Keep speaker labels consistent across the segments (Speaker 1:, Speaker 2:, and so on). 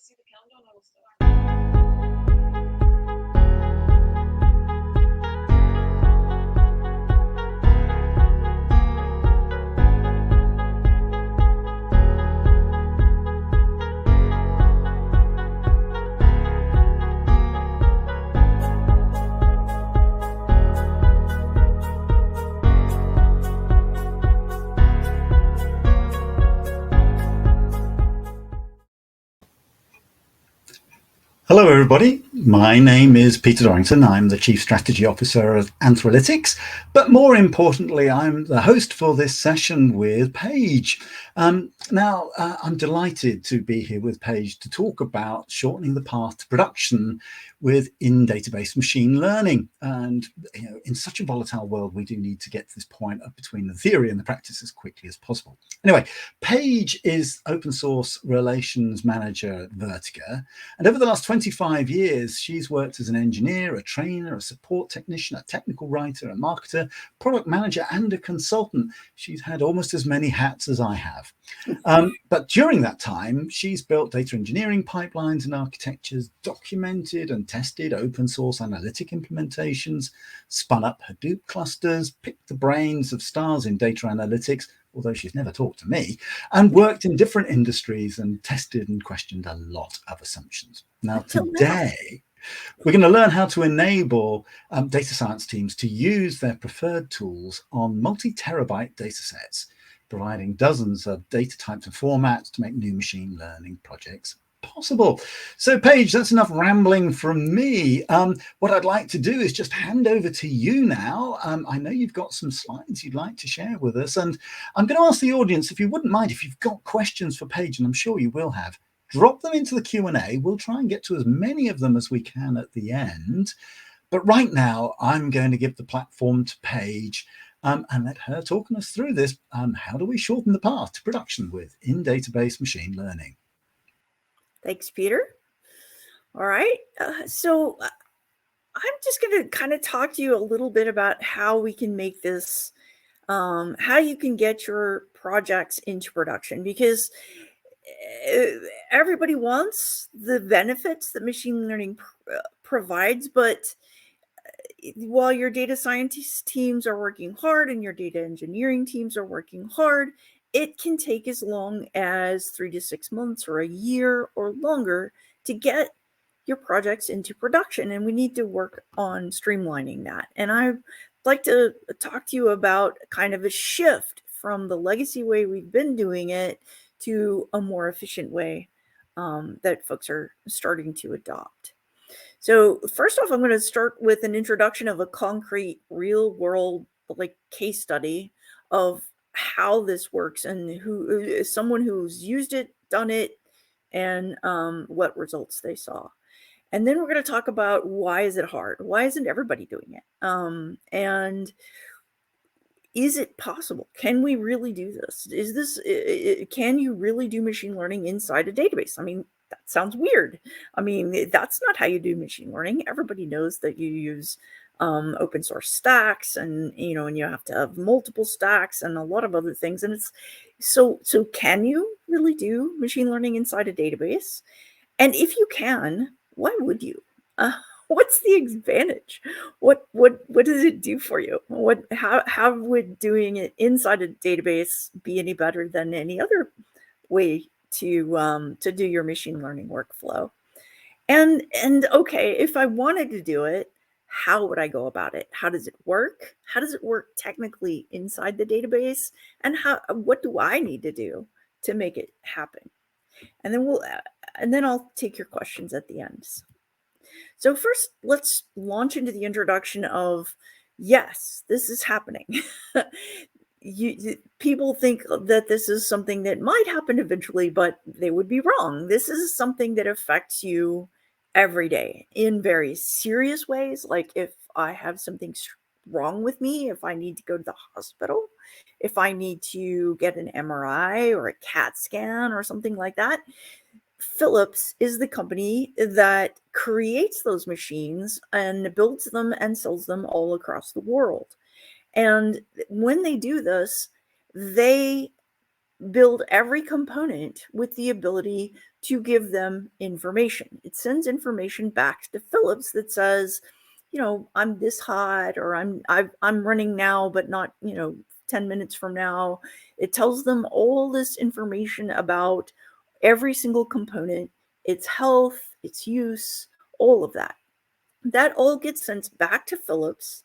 Speaker 1: see the countdown, I will start.
Speaker 2: Hello, everybody. My name is Peter Dorrington. I'm the Chief Strategy Officer of Anthralytics, but more importantly, I'm the host for this session with Paige. Now, I'm delighted to be here with Paige to talk about shortening the path to production with in-database machine learning. And in such a volatile world, we do need to get to this point of between the theory and the practice as quickly as possible. Anyway, Paige is Open Source Relations Manager at Vertica. And over the last 25 years, she's worked as an engineer, a trainer, a support technician, a technical writer, a marketer, product manager, and a consultant. She's had almost as many hats as I have. But during that time, she's built data engineering pipelines and architectures, documented and tested open source analytic implementations, spun up Hadoop clusters, picked the brains of stars in data analytics, although she's never talked to me, and worked in different industries and tested and questioned a lot of assumptions. Now, today, we're going to learn how to enable data science teams to use their preferred tools on multi-terabyte data sets, providing dozens of data types and formats to make new machine learning projects possible. So Paige, that's enough rambling from me. What I'd like to do is just hand over to you now. I know you've got some slides you'd like to share with us, and I'm going to ask the audience, if you wouldn't mind, if you've got questions for Paige, and I'm sure you will have, drop them into the Q&A. We'll try and get to as many of them as we can at the end. But right now, I'm going to give the platform to Paige and let her talk us through this. How do we shorten the path to production with in-database machine learning?
Speaker 3: Thanks, Peter. All right. So I'm just going to kind of talk to you a little bit about how we can make this, how you can get your projects into production, because everybody wants the benefits that machine learning provides, but while your data scientist teams are working hard and your data engineering teams are working hard, it can take as long as 3 to 6 months or a year or longer to get your projects into production. And we need to work on streamlining that. And I'd like to talk to you about kind of a shift from the legacy way we've been doing it to a more efficient way that folks are starting to adopt. So first off, I'm going to start with an introduction of a concrete real world case study of how this works and who is someone who's used it, done it, and what results they saw. And then we're going to talk about why is it hard? Why isn't everybody doing it? And is it possible? Can we really do this? Can you really do machine learning inside a database? I mean, that sounds weird. I mean, that's not how you do machine learning. Everybody knows that you use open source stacks, and and you have to have multiple stacks and a lot of other things. And it's so can you really do machine learning inside a database? And if you can, why would you? What's the advantage? What does it do for you? How would doing it inside a database be any better than any other way to do your machine learning workflow? And okay, if I wanted to do it, how would I go about it? How does it work? How does it work technically inside the database? And what do I need to do to make it happen? And then I'll take your questions at the end. So first, let's launch into the introduction of, yes, this is happening. People think that this is something that might happen eventually, but they would be wrong. This is something that affects you every day in very serious ways. Like if I have something wrong with me, if I need to go to the hospital, if I need to get an MRI or a CAT scan or something like that. Philips is the company that creates those machines and builds them and sells them all across the world. And when they do this, they build every component with the ability to give them information. It sends information back to Philips that says, I'm this hot, or I'm running now, but not, 10 minutes from now. It tells them all this information about every single component, its health, its use, all of that. That all gets sent back to Philips,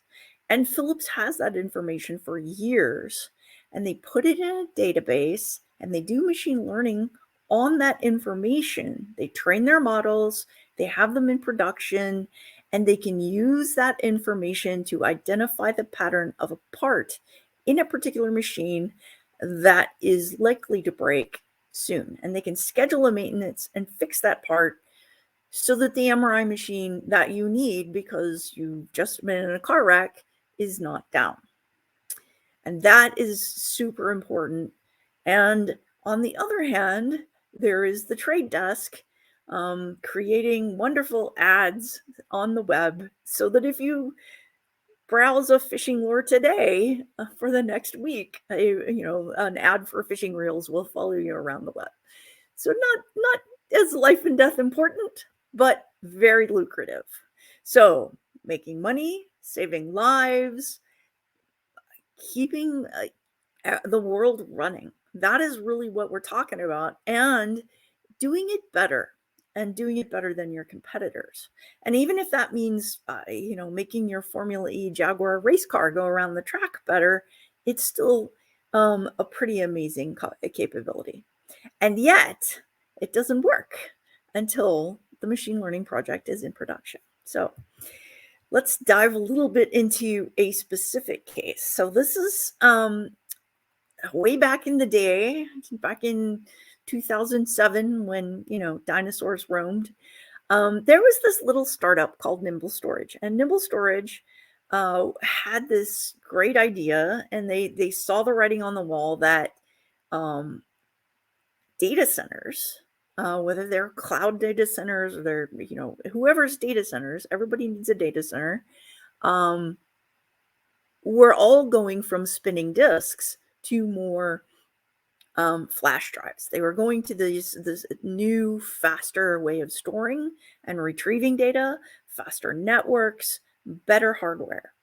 Speaker 3: and Philips has that information for years, and they put it in a database and they do machine learning on that information. They train their models, they have them in production, and they can use that information to identify the pattern of a part in a particular machine that is likely to break soon. And they can schedule a maintenance and fix that part so that the MRI machine that you need because you've just been in a car wreck is not down. And that is super important. And on the other hand, there is the trade desk creating wonderful ads on the web so that if you browse a fishing lure today, for the next week, an ad for fishing reels will follow you around the web. So not as life and death important, but very lucrative. So making money, saving lives, keeping the world running. That is really what we're talking about, and doing it better, and doing it better than your competitors. And even if that means, making your Formula E Jaguar race car go around the track better, it's still a pretty amazing capability. And yet it doesn't work until the machine learning project is in production. So let's dive a little bit into a specific case. So this is way back in the day, back in 2007 when, dinosaurs roamed. There was this little startup called Nimble Storage, and Nimble Storage had this great idea, and they saw the writing on the wall that data centers, whether they're cloud data centers or they're, whoever's data centers, everybody needs a data center. We're all going from spinning disks to more flash drives. They were going to this new, faster way of storing and retrieving data, faster networks, better hardware.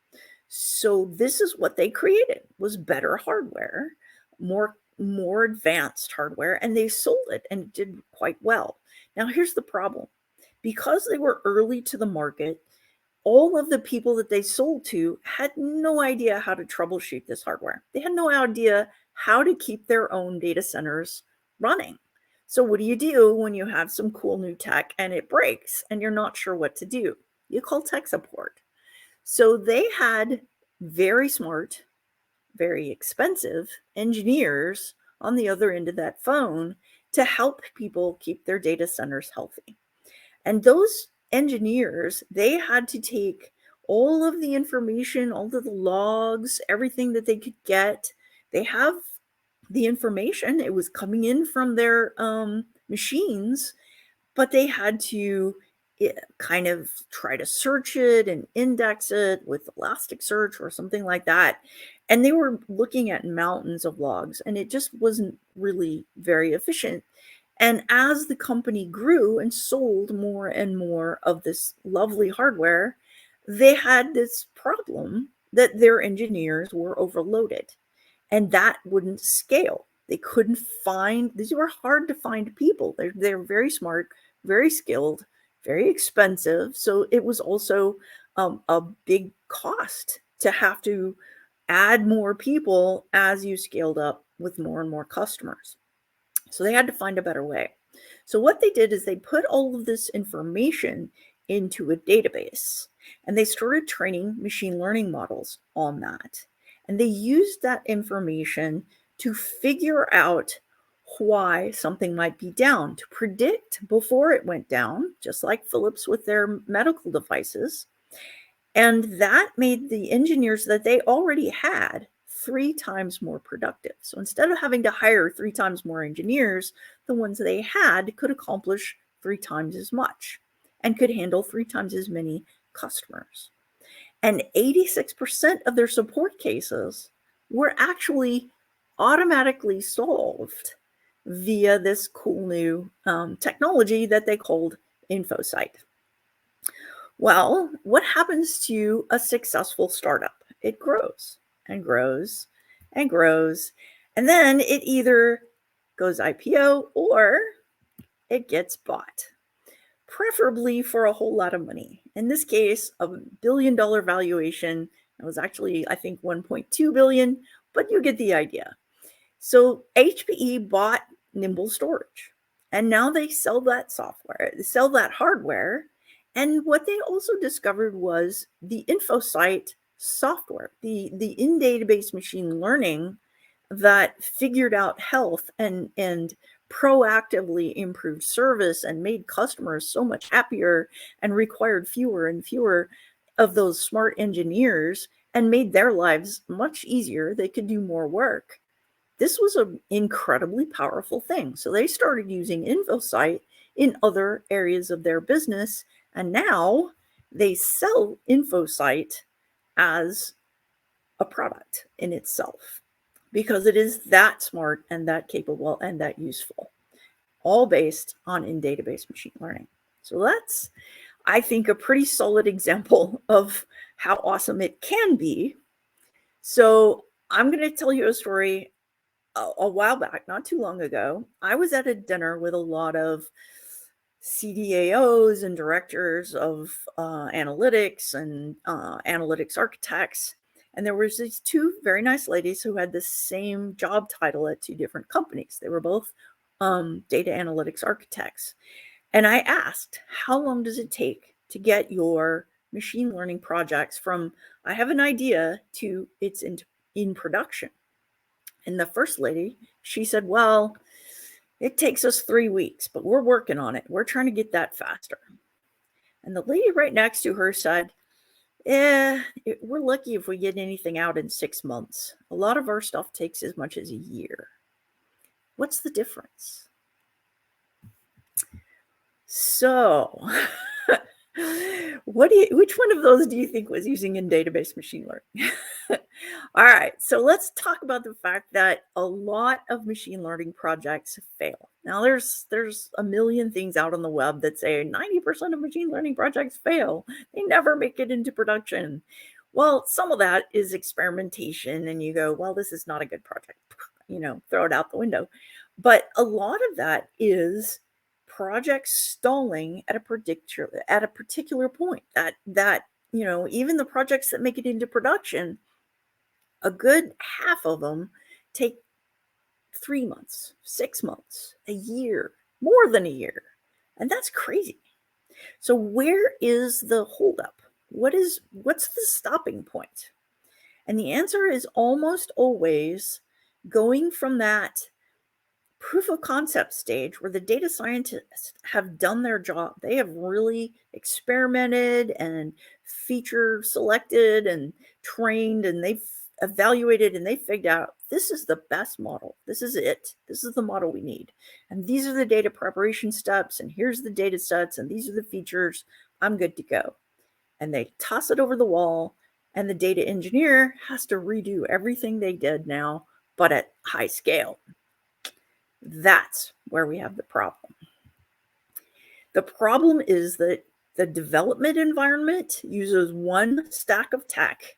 Speaker 3: So this is what they created, was better hardware, more advanced hardware, and they sold it and did quite well. Now here's the problem. Because they were early to the market, all of the people that they sold to had no idea how to troubleshoot this hardware. They had no idea how to keep their own data centers running. So what do you do when you have some cool new tech and it breaks and you're not sure what to do? You call tech support. So they had very smart, very expensive engineers on the other end of that phone to help people keep their data centers healthy. And those engineers, they had to take all of the information, all of the logs, everything that they could get. They have the information. It was coming in from their machines, but they had to kind of try to search it and index it with Elasticsearch or something like that. And they were looking at mountains of logs, and it just wasn't really very efficient. And as the company grew and sold more and more of this lovely hardware, they had this problem that their engineers were overloaded, and that wouldn't scale. They couldn't find, these were hard to find people. They're very smart, very skilled, very expensive. So it was also a big cost to have to add more people as you scaled up with more and more customers. So they had to find a better way. So what they did is they put all of this information into a database, and they started training machine learning models on that. And they used that information to figure out why something might be down, to predict before it went down, just like Philips with their medical devices. And that made the engineers that they already had 3 times more productive. So instead of having to hire 3 times more engineers, the ones they had could accomplish 3 times as much and could handle 3 times as many customers. And 86% of their support cases were actually automatically solved via this cool new technology that they called InfoSight. Well, what happens to a successful startup? It grows and grows and grows, and then it either goes IPO or it gets bought, preferably for a whole lot of money. In this case, a $1 billion valuation. It was actually, I think, 1.2 billion, but you get the idea. So HPE bought Nimble Storage, and now they sell that software, they sell that hardware. And what they also discovered was the InfoSight software, the in-database machine learning that figured out health and proactively improved service and made customers so much happier and required fewer and fewer of those smart engineers and made their lives much easier. They could do more work. This was an incredibly powerful thing. So they started using InfoSight in other areas of their business, and now they sell InfoSight as a product in itself because it is that smart and that capable and that useful, all based on in-database machine learning. So that's, I think, a pretty solid example of how awesome it can be. So I'm going to tell you a story. A while back, not too long ago, I was at a dinner with a lot of CDAOs and directors of analytics and analytics architects. And there was these two very nice ladies who had the same job title at two different companies. They were both data analytics architects. And I asked, how long does it take to get your machine learning projects from I have an idea to it's in production? And the first lady, she said, well, it takes us 3 weeks, but we're working on it. We're trying to get that faster. And the lady right next to her said, we're lucky if we get anything out in 6 months. A lot of our stuff takes as much as a year. What's the difference? So which one of those do you think was using in-database machine learning? All right, so let's talk about the fact that a lot of machine learning projects fail. Now, there's a million things out on the web that say 90% of machine learning projects fail. They never make it into production. Well, some of that is experimentation, and you go, well, this is not a good project. Throw it out the window. But a lot of that is projects stalling at a particular point. That even the projects that make it into production, a good half of them take 3 months, 6 months, a year, more than a year. And that's crazy. So where is the holdup? What's the stopping point? And the answer is almost always going from that proof of concept stage where the data scientists have done their job. They have really experimented and feature selected and trained, and they've evaluated and they figured out this is the best model. This is it. This is the model we need. And these are the data preparation steps, and here's the data sets, and these are the features. I'm good to go. And they toss it over the wall, and the data engineer has to redo everything they did now, but at high scale. That's where we have the problem. The problem is that the development environment uses one stack of tech,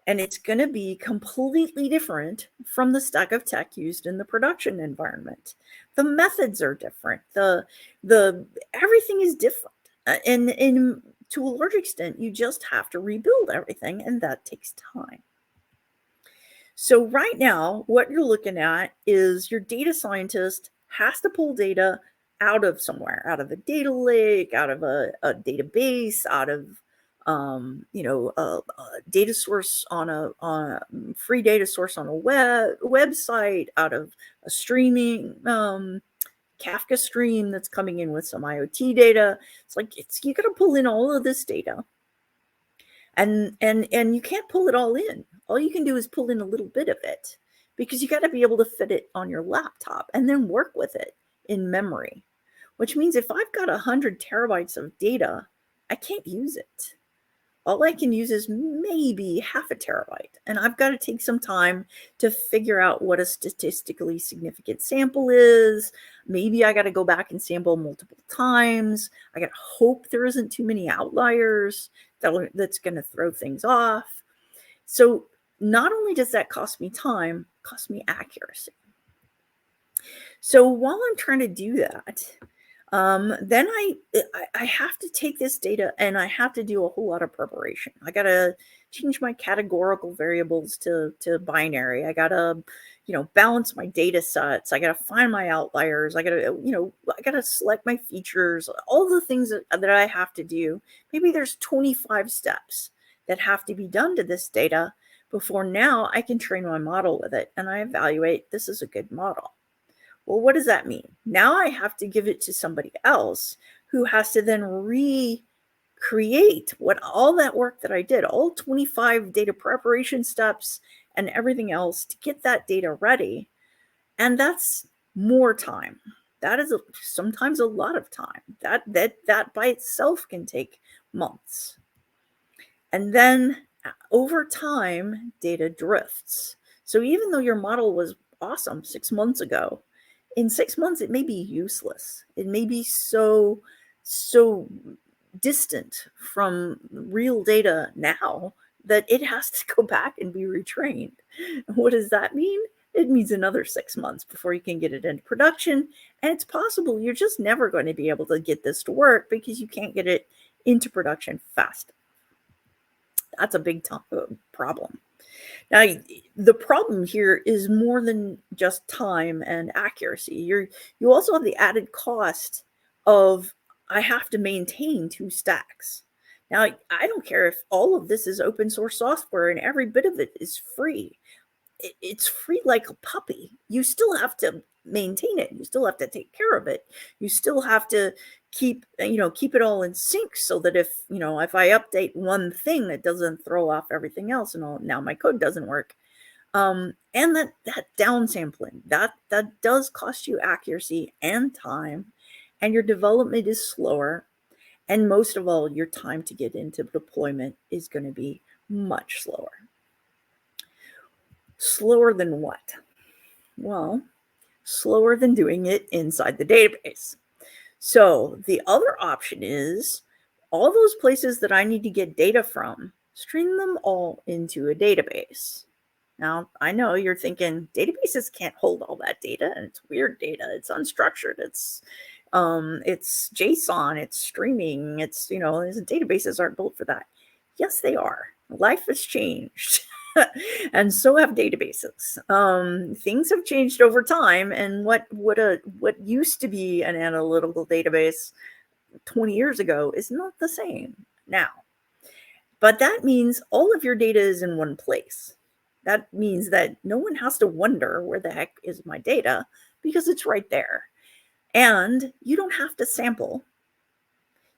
Speaker 3: and it's going to be completely different from the stack of tech used in the production environment. The methods are different. The everything is different. And to a large extent, you just have to rebuild everything, and that takes time. So right now, what you're looking at is your data scientist has to pull data out of somewhere, out of a data lake, out of a database, out of a data source on a free data source on a website, out of a streaming Kafka stream that's coming in with some IoT data. It's like you got to pull in all of this data, and you can't pull it all in. All you can do is pull in a little bit of it because you got to be able to fit it on your laptop and then work with it in memory, which means if I've got 100 terabytes of data, I can't use it. all I can use is maybe half a terabyte. And I've got to take some time to figure out what a statistically significant sample is. Maybe I got to go back and sample multiple times. I got to hope there isn't too many outliers that's going to throw things off. So not only does that cost me time, it costs me accuracy. So while I'm trying to do that, then I have to take this data and I have to do a whole lot of preparation. I got to change my categorical variables to binary. I got to, balance my data sets. I got to find my outliers. I got to select my features, all the things that I have to do. Maybe there's 25 steps that have to be done to this data before now I can train my model with it and I evaluate this is a good model. Well, what does that mean? Now I have to give it to somebody else who has to then recreate what all that work that I did, all 25 data preparation steps and everything else to get that data ready. And that's more time. That is sometimes a lot of time. That by itself can take months. And then over time, data drifts. So even though your model was awesome 6 months ago, in 6 months, it may be useless. It may be so distant from real data now that it has to go back and be retrained. What does that mean? It means another 6 months before you can get it into production. And it's possible you're just never going to be able to get this to work because you can't get it into production fast. That's a big problem. Now, the problem here is more than just time and accuracy. You also have the added cost of I have to maintain 2 stacks. Now, I don't care if all of this is open source software and every bit of it is free. It's free like a puppy. You still have to maintain it. You still have to take care of it. You still have to keep it all in sync so that if I update one thing, that doesn't throw off everything else and now my code doesn't work. And that downsampling, that does cost you accuracy and time, and your development is slower. And most of all, your time to get into deployment is going to be much slower. Slower than what? Well, slower than doing it inside the database. So the other option is all those places that I need to get data from, stream them all into a database. Now, I know you're thinking databases can't hold all that data, and it's weird data. It's unstructured. It's JSON. It's streaming. Databases aren't built for that. Yes, they are. Life has changed. And so have databases. Things have changed over time, and what used to be an analytical database 20 years ago is not the same now. But that means all of your data is in one place. That means that no one has to wonder where the heck is my data because it's right there. And you don't have to sample.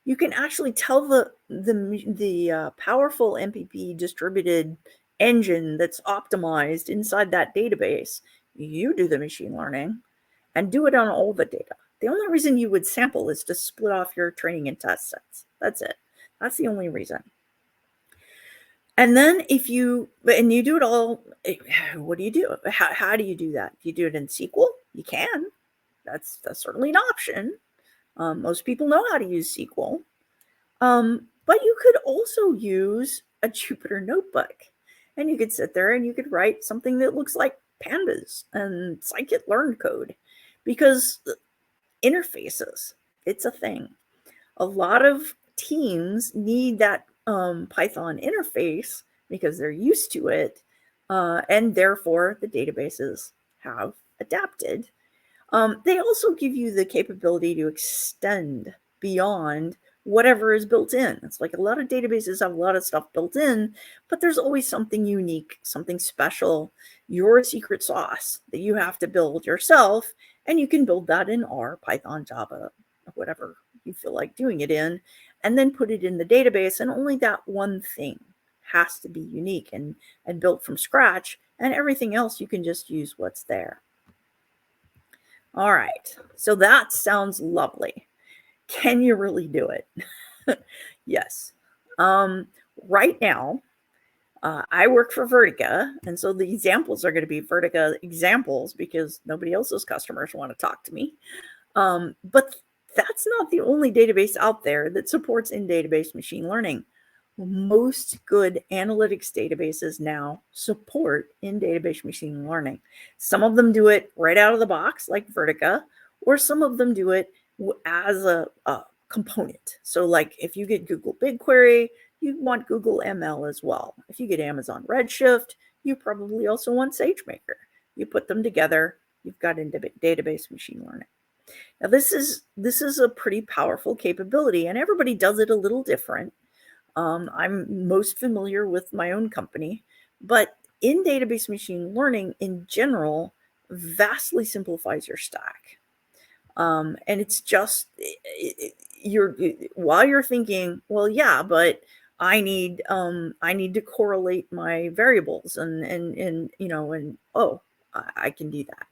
Speaker 3: You can actually tell the powerful MPP distributed engine that's optimized inside that database. You do the machine learning and do it on all the data. The only reason you would sample is to split off your training and test sets. That's it. That's the only reason. And then you do it all, what do you do? How do you do that? If you do it in SQL, you can. That's certainly an option. Most people know how to use SQL. But you could also use a Jupyter notebook. And you could sit there and you could write something that looks like pandas and scikit-learn code. Because interfaces, it's a thing. A lot of teams need that Python interface because they're used to it. And therefore, the databases have adapted. They also give you the capability to extend beyond whatever is built in. It's like a lot of databases have a lot of stuff built in, but there's always something unique, something special, your secret sauce that you have to build yourself. And you can build that in R, Python, Java, whatever you feel like doing it in, and then put it in the database. And only that one thing has to be unique and built from scratch. And everything else, you can just use what's there. All right, so that sounds lovely. Can you really do it? Yes. Right now, I work for Vertica, and so the examples are going to be Vertica examples because nobody else's customers want to talk to me. But that's not the only database out there that supports in-database machine learning. Most good analytics databases now support in-database machine learning. Some of them do it right out of the box, like Vertica, or some of them do it as a component. So like if you get Google BigQuery, you want Google ML as well. If you get Amazon Redshift, you probably also want SageMaker. You put them together, you've got database machine learning. Now this is a pretty powerful capability, and everybody does it a little different. I'm most familiar with my own company, but in database machine learning in general vastly simplifies your stack. And it's just while you're thinking, well, yeah, but I need to correlate my variables and oh, I can do that.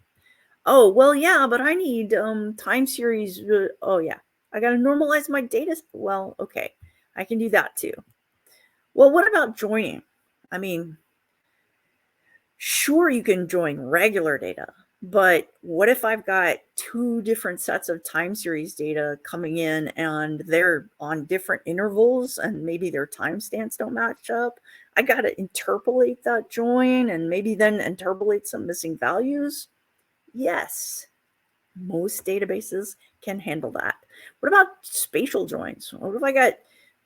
Speaker 3: Oh, well, yeah, but I need time series. Oh, yeah, I got to normalize my data. Well, okay, I can do that too. Well, what about joining? I mean, sure, you can join regular data, but what if I've got two different sets of time series data coming in and they're on different intervals and maybe their timestamps don't match up? I got to interpolate that join and maybe then interpolate some missing values. Yes, most databases can handle that. What about spatial joins? What if I got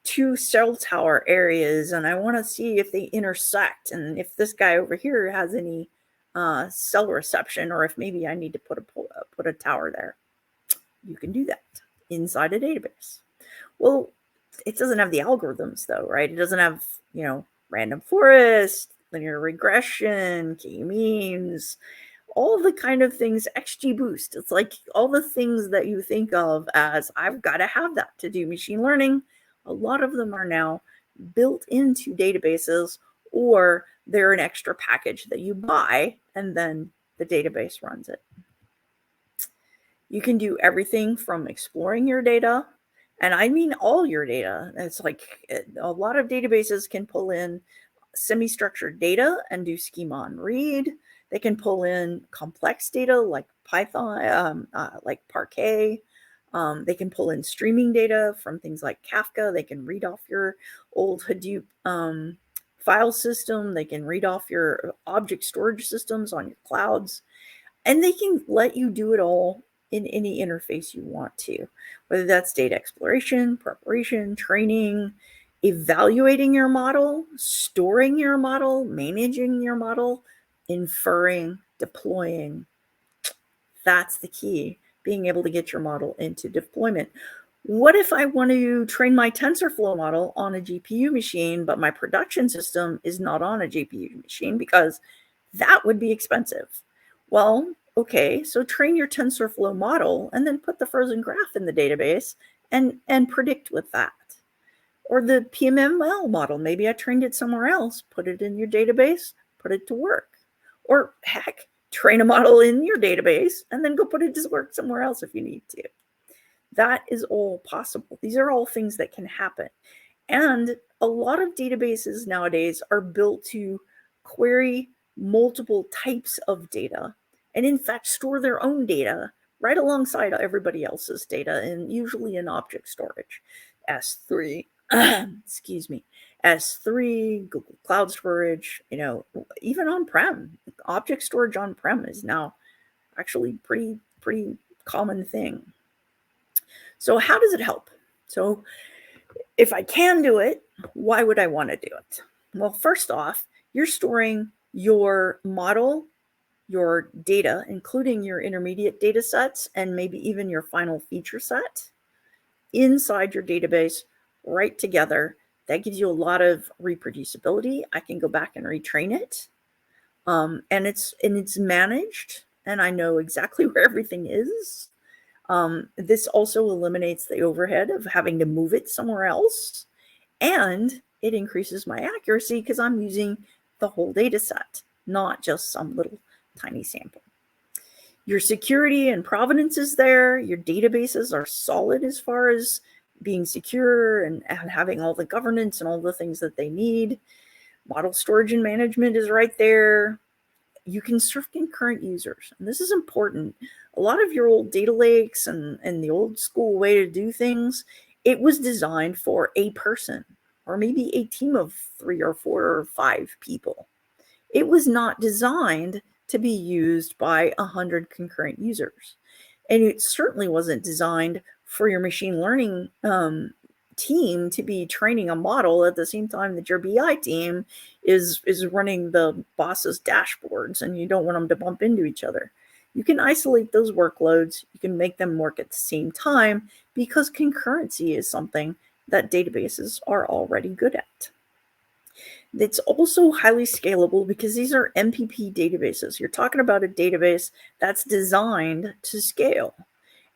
Speaker 3: two cell tower areas and I want to see if they intersect and if this guy over here has any cell reception, or if maybe I need to put a tower there? You can do that inside a database. Well, it doesn't have the algorithms though, right? It doesn't have, random forest, linear regression, k-means, all the kind of things, XGBoost. It's like all the things that you think of as I've got to have that to do machine learning. A lot of them are now built into databases, or they're an extra package that you buy and then the database runs it. You can do everything from exploring your data, and I mean all your data. It's like a lot of databases can pull in semi-structured data and do schema on read. They can pull in complex data like Python, like Parquet. They can pull in streaming data from things like Kafka. They can read off your old Hadoop file system. They can read off your object storage systems on your clouds. And they can let you do it all in any interface you want to, whether that's data exploration, preparation, training, evaluating your model, storing your model, managing your model, inferring, deploying. That's the key, being able to get your model into deployment. What if I want to train my TensorFlow model on a GPU machine, but my production system is not on a GPU machine because that would be expensive? Well, okay, so train your TensorFlow model and then put the frozen graph in the database and predict with that. Or the PMML model, maybe I trained it somewhere else, put it in your database, put it to work. Or heck, train a model in your database and then go put it to work somewhere else if you need to. That is all possible. These are all things that can happen. And a lot of databases nowadays are built to query multiple types of data and in fact store their own data right alongside everybody else's data, and usually in object storage. S3, excuse me, S3, Google Cloud Storage, even on-prem. Object storage on-prem is now actually pretty common thing. So how does it help? So if I can do it, why would I want to do it? Well, first off, you're storing your model, your data, including your intermediate data sets and maybe even your final feature set inside your database right together. That gives you a lot of reproducibility. I can go back and retrain it. And it's managed, and I know exactly where everything is. This also eliminates the overhead of having to move it somewhere else, and it increases my accuracy because I'm using the whole data set, not just some little tiny sample. Your security and provenance is there. Your databases are solid as far as being secure and having all the governance and all the things that they need. Model storage and management is right there. You can serve concurrent users. And this is important. A lot of your old data lakes and the old school way to do things, it was designed for a person or maybe a team of 3 or 4 or 5 people. It was not designed to be used by 100 concurrent users. And it certainly wasn't designed for your machine learning team to be training a model at the same time that your BI team is running the boss's dashboards, and you don't want them to bump into each other. You can isolate those workloads. You can make them work at the same time because concurrency is something that databases are already good at. It's also highly scalable because these are MPP databases. You're talking about a database that's designed to scale,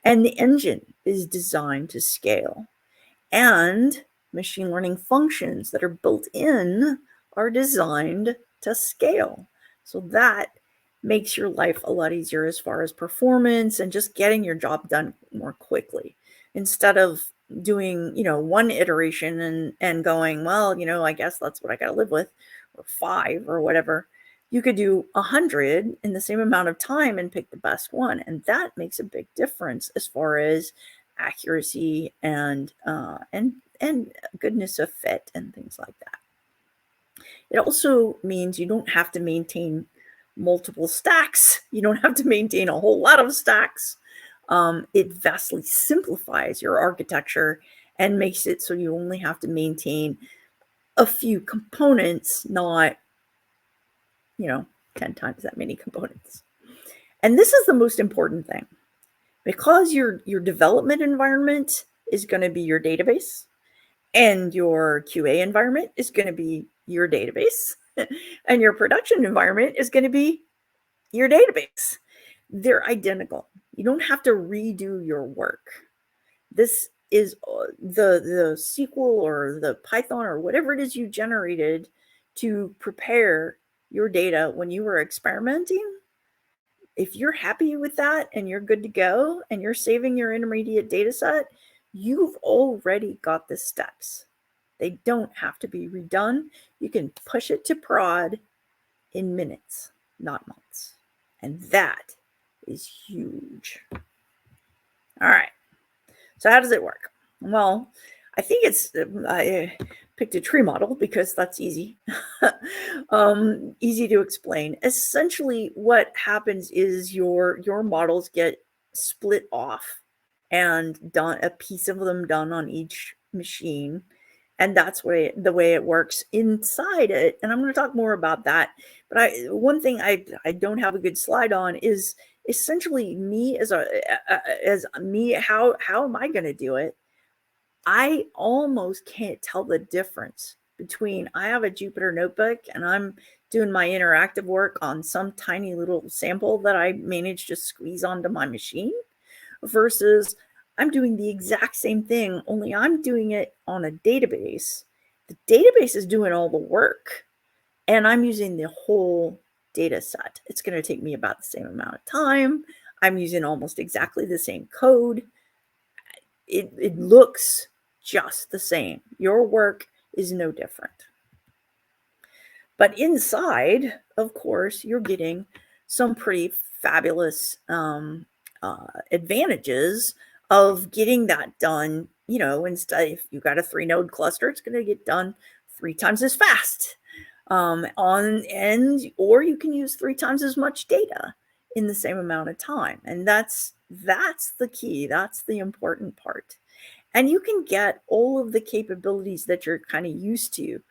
Speaker 3: and the engine is designed to scale. And machine learning functions that are built in are designed to scale. So that makes your life a lot easier as far as performance and just getting your job done more quickly. Instead of doing, one iteration and going, well, I guess that's what I got to live with, or 5 or whatever. You could do 100 in the same amount of time and pick the best one. And that makes a big difference as far as accuracy and goodness of fit and things like that. It also means you don't have to maintain multiple stacks. You don't have to maintain a whole lot of stacks. It vastly simplifies your architecture and makes it so you only have to maintain a few components, not 10 times that many components. And this is the most important thing. Because your development environment is going to be your database, and your QA environment is going to be your database, and your production environment is going to be your database. They're identical. You don't have to redo your work. This is the SQL or the Python or whatever it is you generated to prepare your data when you were experimenting. If you're happy with that and you're good to go and you're saving your intermediate data set, you've already got the steps. They don't have to be redone. You can push it to prod in minutes, not months. And that is huge. All right. So how does it work? Well, I think I picked a tree model because that's easy. Easy to explain. Essentially, what happens is your models get split off and done, a piece of them done on each machine. And that's the way it works inside it. And I'm going to talk more about that. But one thing I don't have a good slide on is essentially me as me. How am I going to do it? I almost can't tell the difference between I have a Jupyter notebook and I'm doing my interactive work on some tiny little sample that I managed to squeeze onto my machine versus I'm doing the exact same thing, only I'm doing it on a database. The database is doing all the work and I'm using the whole data set. It's going to take me about the same amount of time. I'm using almost exactly the same code. It looks just the same. Your work is no different. But inside, of course, you're getting some pretty fabulous advantages of getting that done. Instead, if you got a 3-node cluster, it's going to get done 3 times as fast. Or you can use 3 times as much data in the same amount of time. And that's the key. That's the important part. And you can get all of the capabilities that you're kind of used to,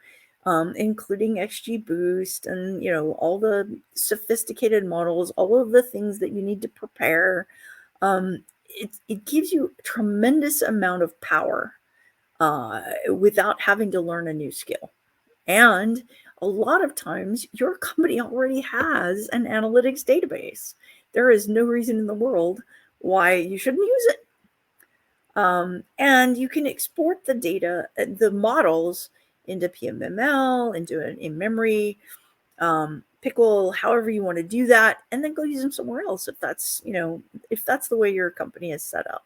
Speaker 3: including XGBoost and, all the sophisticated models, all of the things that you need to prepare. It gives you a tremendous amount of power without having to learn a new skill. And a lot of times your company already has an analytics database. There is no reason in the world why you shouldn't use it. And you can export the data, the models into PMML, into an in-memory, pickle, however you want to do that, and then go use them somewhere else if that's the way your company is set up.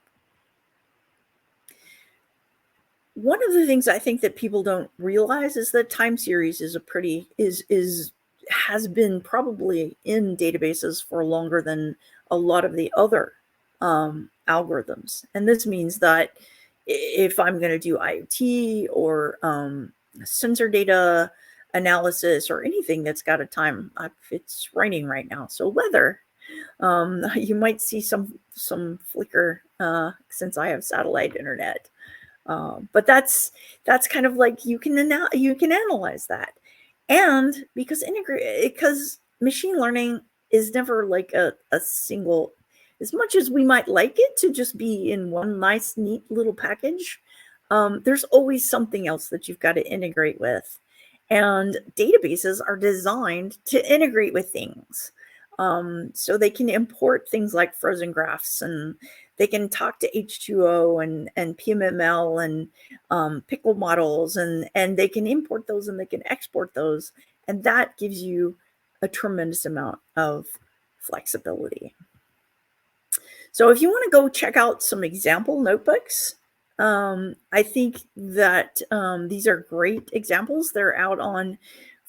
Speaker 3: one of the things I think that people don't realize is that time series is has been probably in databases for longer than a lot of the other algorithms. And this means that if I'm going to do IoT or sensor data analysis or anything that's got a time, it's raining right now, so weather, you might see some flicker since I have satellite internet. But that's kind of like you can analyze that, and because machine learning is never like a single, as much as we might like it to just be in one nice neat little package, there's always something else that you've got to integrate with, and databases are designed to integrate with things. So they can import things like frozen graphs, and they can talk to H2O and PMML and pickle models, and they can import those and they can export those. And that gives you a tremendous amount of flexibility. So if you want to go check out some example notebooks, I think that these are great examples. They're out on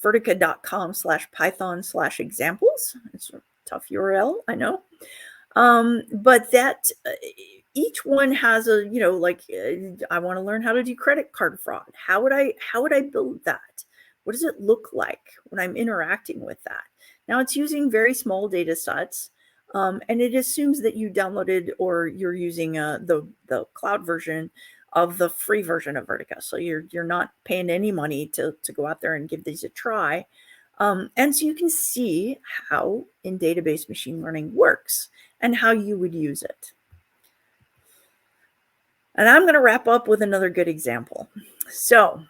Speaker 3: vertica.com/python/examples. It's a tough URL, I know. But that each one has a, I want to learn how to do credit card fraud. How would I build that? What does it look like when I'm interacting with that? Now it's using very small data sets. And it assumes that you downloaded or you're using the cloud version of the free version of Vertica. So you're not paying any money to go out there and give these a try. And so you can see how in database machine learning works and how you would use it. And I'm going to wrap up with another good example. So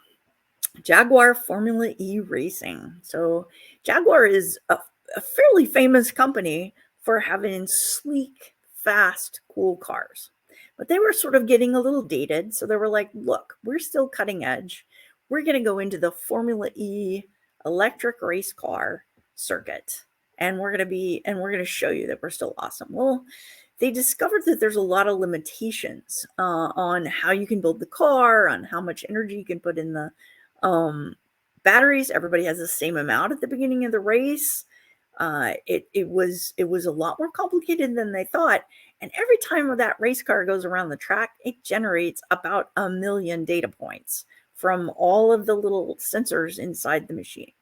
Speaker 3: Jaguar Formula E Racing. So Jaguar is a fairly famous company for having sleek, fast, cool cars. But they were sort of getting a little dated. So they were like, look, we're still cutting edge. We're going to go into the Formula E electric race car circuit. And we're going to show you that we're still awesome. Well, they discovered that there's a lot of limitations on how you can build the car, on how much energy you can put in the batteries. Everybody has the same amount at the beginning of the race. It was a lot more complicated than they thought. And every time that race car goes around the track, it generates about 1 million data points from all of the little sensors inside the machine.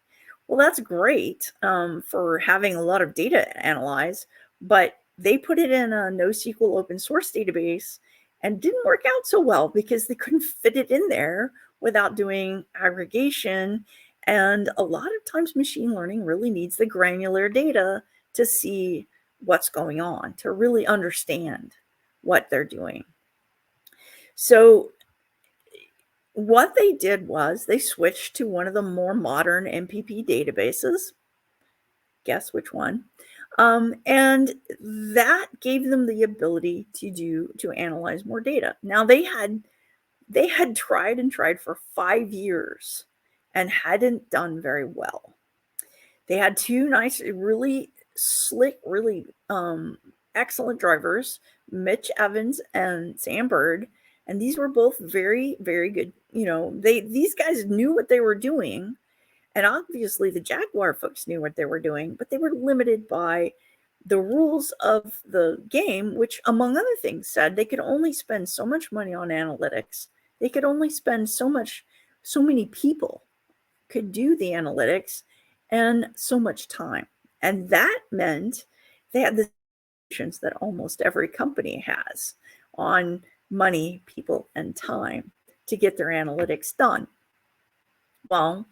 Speaker 3: Well, that's great for having a lot of data to analyze, but they put it in a NoSQL open source database and didn't work out so well because they couldn't fit it in there without doing aggregation. And a lot of times machine learning really needs the granular data to see what's going on, to really understand what they're doing. So what they did was they switched to one of the more modern MPP databases. Guess which one? And that gave them the ability to analyze more data. Now they had tried and tried for 5 years and hadn't done very well. They had two nice, really slick, really excellent drivers, Mitch Evans and Sam Bird, and these were both very, very good. These guys knew what they were doing, and obviously the Jaguar folks knew what they were doing, but they were limited by the rules of the game, which, among other things, said they could only spend so much money on analytics. They could only spend so many people could do the analytics and so much time. And that meant they had the limitations that almost every company has on money, people, and time to get their analytics done. Well,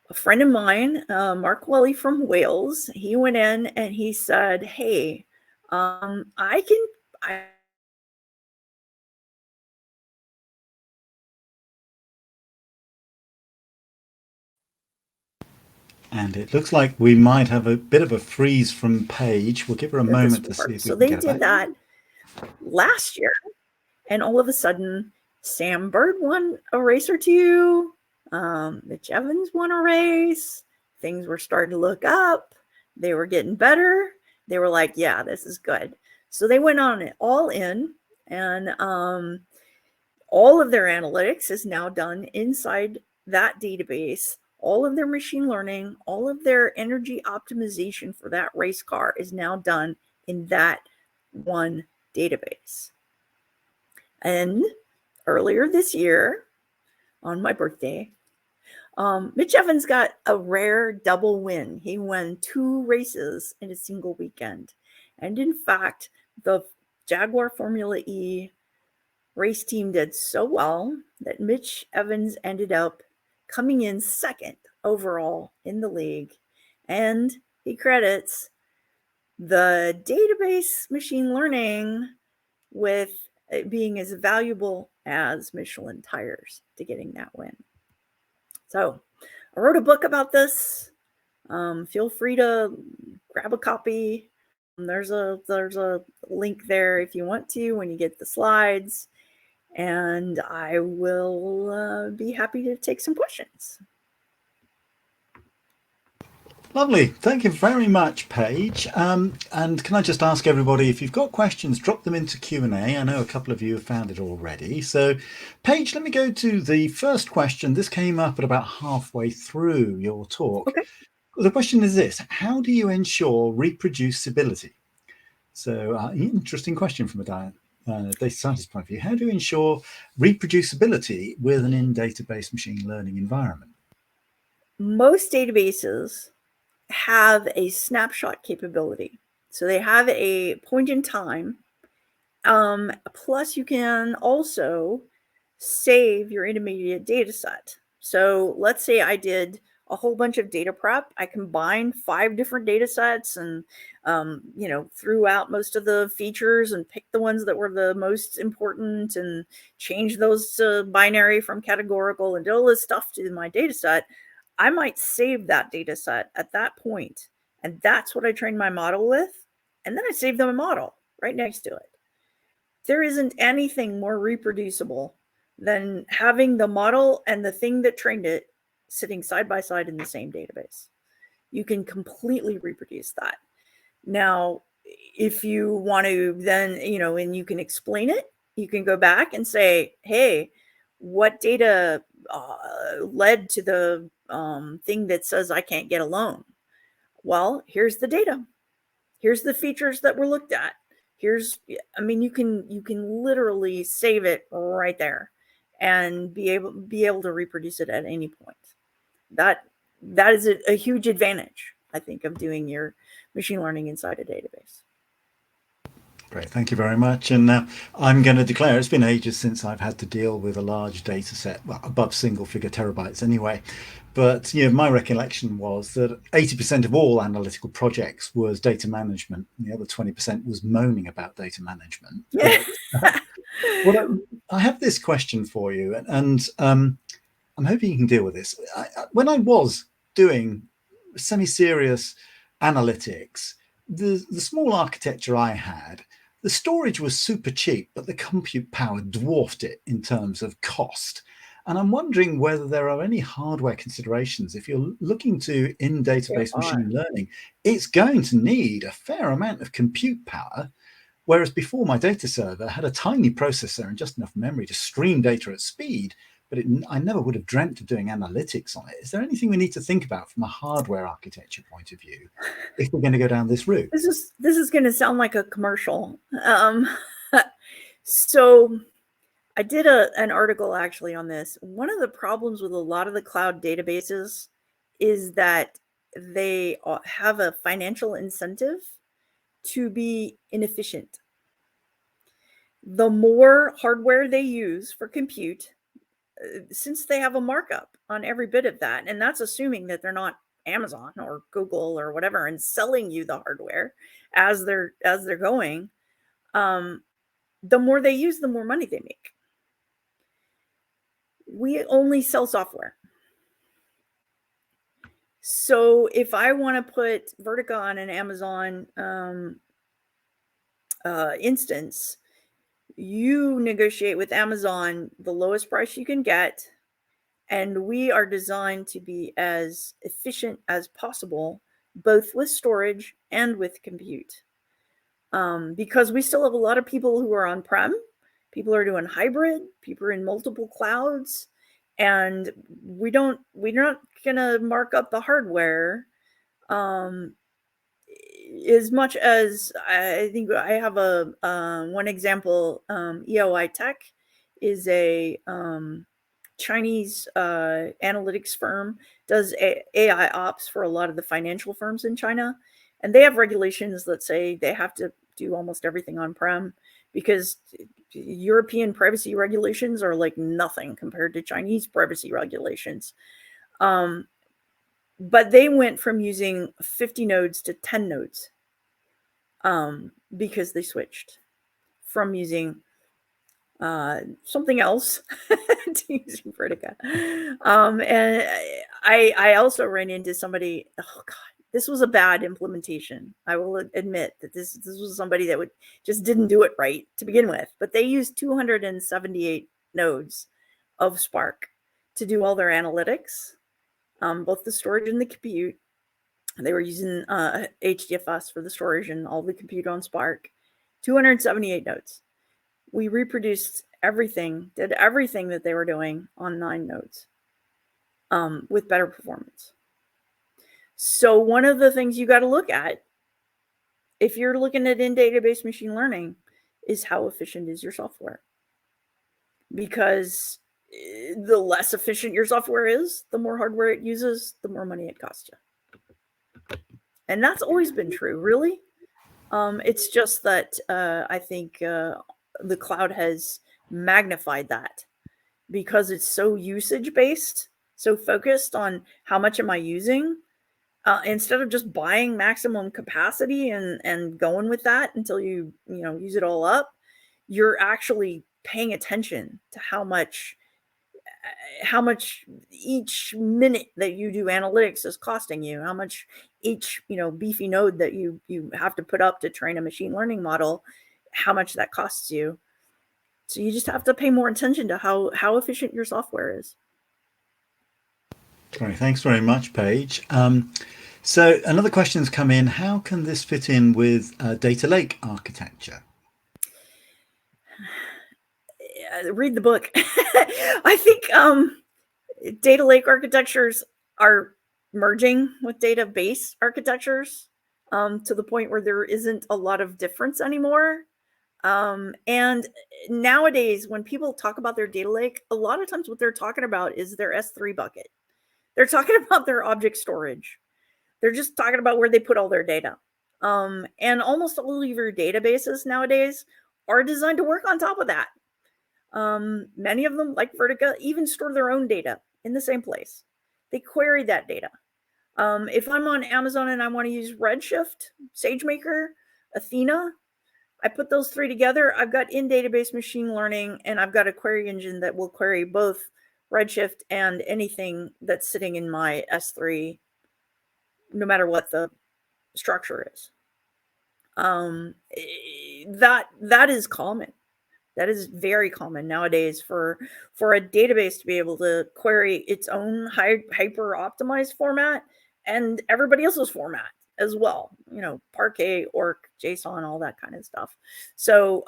Speaker 3: a friend of mine, Mark Welly from Wales, he went in and he said, hey,
Speaker 2: And it looks like we might have a bit of a freeze from Paige. We'll give her a moment to see if we can get
Speaker 3: back. So they did that last year, and all of a sudden, Sam Bird won a race or two. Mitch Evans won a race. Things were starting to look up. They were getting better. They were like, yeah, this is good. So they went on it all in, and All of their analytics is now done inside that database. All of their machine learning, all of their energy optimization for that race car is now done in that one database. And earlier this year, on my birthday, Mitch Evans got a rare double win. He won 2 races in a single weekend. And in fact, the Jaguar Formula E race team did so well that Mitch Evans ended up coming in second overall in the league. And he credits the database machine learning with it being as valuable as Michelin tires to getting that win. So I wrote a book about this. Feel free to grab a copy. There's a link there if you want to when you get the slides. And I will be happy to take some questions.
Speaker 2: Lovely. Thank you very much, Paige. And can I just ask everybody, if you've got questions, drop them into Q&A. I know a couple of you have found it already. So, Paige, let me go to the first question. This came up at about halfway through your talk.
Speaker 3: Okay.
Speaker 2: The question is this: how do you ensure reproducibility? So, interesting question from a data scientist point of view. How do you ensure reproducibility with an in-database machine learning environment?
Speaker 3: Most databases have a snapshot capability. So they have a point in time. Plus, you can also save your intermediate data set. So let's say I did a whole bunch of data prep. I combined 5 different data sets and, threw out most of the features and picked the ones that were the most important and changed those to binary from categorical and did all this stuff to my data set. I might save that data set at that point, and that's what I trained my model with. And then I save them a model right next to it. There isn't anything more reproducible than having the model and the thing that trained it sitting side by side in the same database. You can completely reproduce that. Now, if you want to then, and you can explain it, you can go back and say, hey, what data led to the thing that says I can't get a loan? Well, here's the data. Here's the features that were looked at. You can literally save it right there and be able to reproduce it at any point. That is a huge advantage, I think, of doing your machine learning inside a database.
Speaker 2: Great, thank you very much. And now I'm going to declare it's been ages since I've had to deal with a large data set, well, above single-figure terabytes anyway. But my recollection was that 80% of all analytical projects was data management, and the other 20% was moaning about data management. But, I have this question for you, and I'm hoping you can deal with this. When I was doing semi-serious analytics, the small architecture I had, the storage was super cheap, but the compute power dwarfed it in terms of cost. And I'm wondering whether there are any hardware considerations. If you're looking to in-database machine learning, it's going to need a fair amount of compute power, whereas before my data server had a tiny processor and just enough memory to stream data at speed, but I never would have dreamt of doing analytics on it. Is there anything we need to think about from a hardware architecture point of view if we're going to go down this route?
Speaker 3: This is going to sound like a commercial. So I did an article actually on this. One of the problems with a lot of the cloud databases is that they have a financial incentive to be inefficient. The more hardware they use for compute, since they have a markup on every bit of that, and that's assuming that they're not Amazon or Google or whatever and selling you the hardware as they're going, the more they use, the more money they make. We only sell software. So if I want to put Vertica on an Amazon instance, you negotiate with Amazon the lowest price you can get, and we are designed to be as efficient as possible, both with storage and with compute. Because we still have a lot of people who are on-prem People are doing hybrid. People are in multiple clouds, and we're not gonna mark up the hardware as much as I think I have a one example. EOI Tech is a Chinese analytics firm, does AI ops for a lot of the financial firms in China, and they have regulations that say they have to do almost everything on-prem because European privacy regulations are like nothing compared to Chinese privacy regulations. But they went from using 50 nodes to 10 nodes because they switched from using something else to using Vertica. And I also ran into somebody, oh God, this was a bad implementation. I will admit that this was somebody that just didn't do it right to begin with, but they used 278 nodes of Spark to do all their analytics, both the storage and the compute. They were using HDFS for the storage and all the compute on Spark. 278 nodes. We reproduced everything, did everything that they were doing on 9 nodes with better performance. So one of the things you got to look at, if you're looking at in-database machine learning, is how efficient is your software. Because the less efficient your software is, the more hardware it uses, the more money it costs you. And that's always been true, really. It's just that I think the cloud has magnified that because it's so usage-based, so focused on how much am I using, instead of just buying maximum capacity and going with that until you use it all up. You're actually paying attention to how much each minute that you do analytics is costing you, how much each beefy node that you have to put up to train a machine learning model, how much that costs you. So you just have to pay more attention to how efficient your software is.
Speaker 2: Great, thanks very much, Paige. So another question's come in: how can this fit in with data lake architecture?
Speaker 3: Read the book. I think data lake architectures are merging with database architectures to the point where there isn't a lot of difference anymore. And nowadays, when people talk about their data lake, a lot of times what they're talking about is their S3 bucket. They're talking about their object storage. They're just talking about where they put all their data. And almost all of your databases nowadays are designed to work on top of that. Many of them, like Vertica, even store their own data in the same place. They query that data. If I'm on Amazon and I want to use Redshift, SageMaker, Athena, I put those 3 together. I've got in-database machine learning, and I've got a query engine that will query both Redshift and anything that's sitting in my S3, no matter what the structure is. That is common. That is very common nowadays for a database to be able to query its own hyper optimized format and everybody else's format as well. Parquet, Orc, JSON, all that kind of stuff. So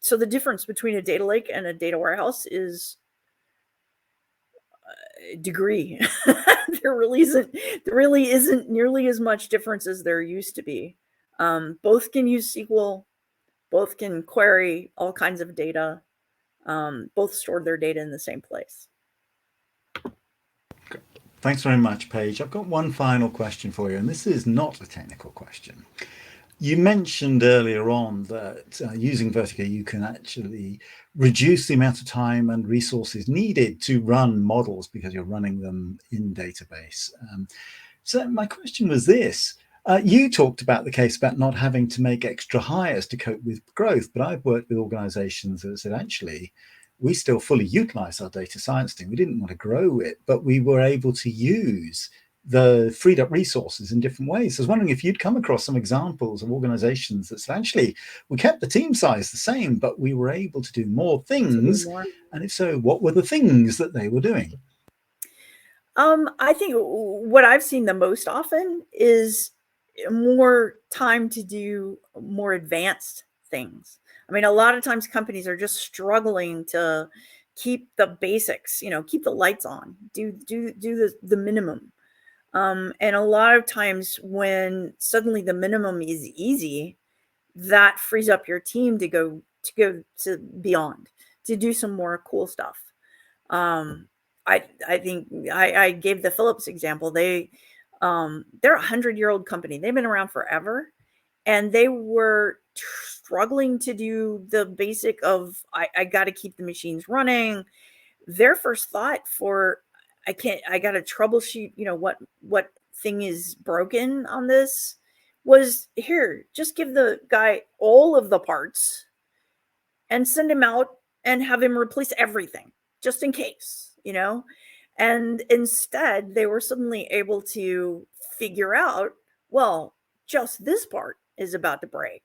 Speaker 3: so the difference between a data lake and a data warehouse is degree. There really isn't nearly as much difference as there used to be. Both can use SQL. Both can query all kinds of data. Both store their data in the same place.
Speaker 2: Thanks very much, Paige. I've got one final question for you, and this is not a technical question. You mentioned earlier on that using Vertica, you can actually reduce the amount of time and resources needed to run models because you're running them in database. So my question was this. You talked about the case about not having to make extra hires to cope with growth, but I've worked with organizations that said, actually, we still fully utilize our data science team. We didn't want to grow it, but we were able to use the freed up resources in different ways. I was wondering if you'd come across some examples of organizations that said, actually, we kept the team size the same, but we were able to do more things. And if so, what were the things that they were doing?
Speaker 3: I think what I've seen the most often is more time to do more advanced things. I mean, a lot of times companies are just struggling to keep the basics, keep the lights on, do the minimum. And a lot of times when suddenly the minimum is easy, that frees up your team to go to beyond, to do some more cool stuff. I think I gave the Philips example. They're a 100-year-old company. They've been around forever, and they were struggling to do the basic of I got to keep the machines running. Their first thought for I got to troubleshoot, what thing is broken on this, was here, just give the guy all of the parts and send him out and have him replace everything just in case, and instead they were suddenly able to figure out, well, just this part is about to break,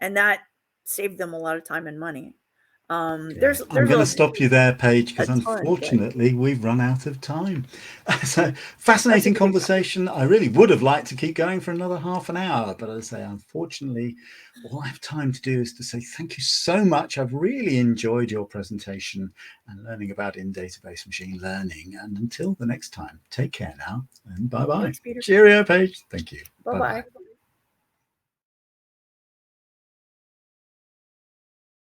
Speaker 3: and that saved them a lot of time and money.
Speaker 2: I'm
Speaker 3: There's
Speaker 2: going to stop you there, Paige, because
Speaker 3: a ton, but
Speaker 2: unfortunately we've run out of time. So
Speaker 3: that's
Speaker 2: fascinating
Speaker 3: okay.
Speaker 2: conversation. I really would have liked to keep going for another half an hour, but as I say, unfortunately, all I have time to do is to say thank you so much. I've really enjoyed your presentation and learning about in-database machine learning. And until the next time, take care now and bye-bye.
Speaker 3: Thanks, Peter.
Speaker 2: Cheerio, Paige. Thank you.
Speaker 3: Bye-bye.